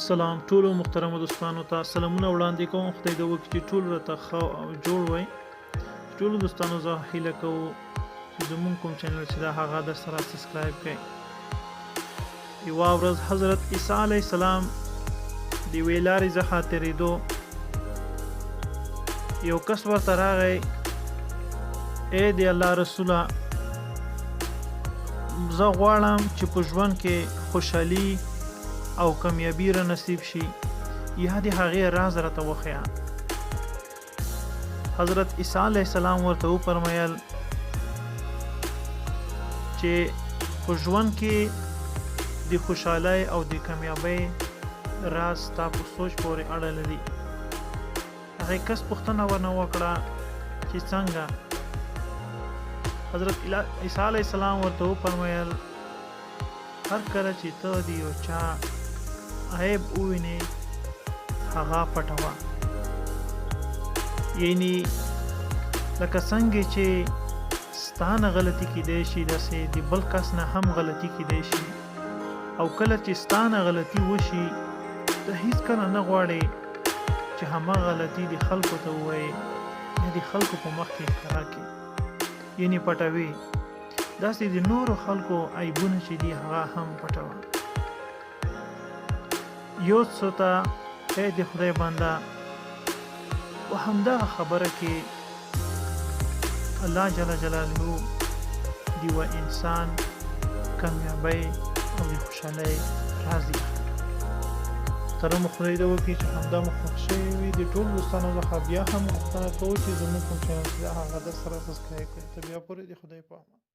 سلام ټولو محترمو دوستانو ته سلامونه وړاندې کوم. خدای دې وکړي چې ټول راته ښه او جوړ وای. ټولو دوستانو زه هیله کوم چې زموږ کوم چینل چې دا هغه در سره سبسکرایب کړئ. یوه ورځ حضرت عیسی علیه السلام د یوې لارې څخه تېرېدو، یو کس ورته راغی: ای د الله رسوله، زه غواړم چې په ژوند کې خوشحالي او کامیابی را نصیب شي، یا د هغې راز راته وښیه. حضرت عیسی علیه السلام ورته وفرمیل چې په ژوند کې د خوشحالۍ او د کامیابۍ راز ستا په سوچ پورې اړه لري. هغې کس پوښتنه ورنه وکړه چې څنګه؟ حضرت عیسی علیه السلام ورته وفرمیل: هر کله چې ته د یو چا عیب ووینې هغه پټوه. یعنی لکه څنګه چې ستا نه غلطي کیدی شي، داسې د بل کس نه هم غلطي کیدی شي، او کله چې ستا نه غلطي وشي ته هیڅکله نه غواړې چې هماغه غلطي د خلکو ته ووایې یا د خلکو په مخ کې ښکاره کړې، یعنی پټوي. داسې د نورو خلکو عیبونه چې دي هغه هم پټوه. یو څه ته ای د خدای بنده، په همدغه خبره کې الله جل جلاله د یوه انسان کامیابۍ او د خوشحالۍ راز دی. محترمو خدای دې وکړي چې همدا مو خوښ شوی وي. د ټولو دوستانو څخه بیا هم غوښتنه کوو چې زموږ کوم چینل چې هغه در سره سبسکرایب کړئ. تر بیا پورې د خدای په امان.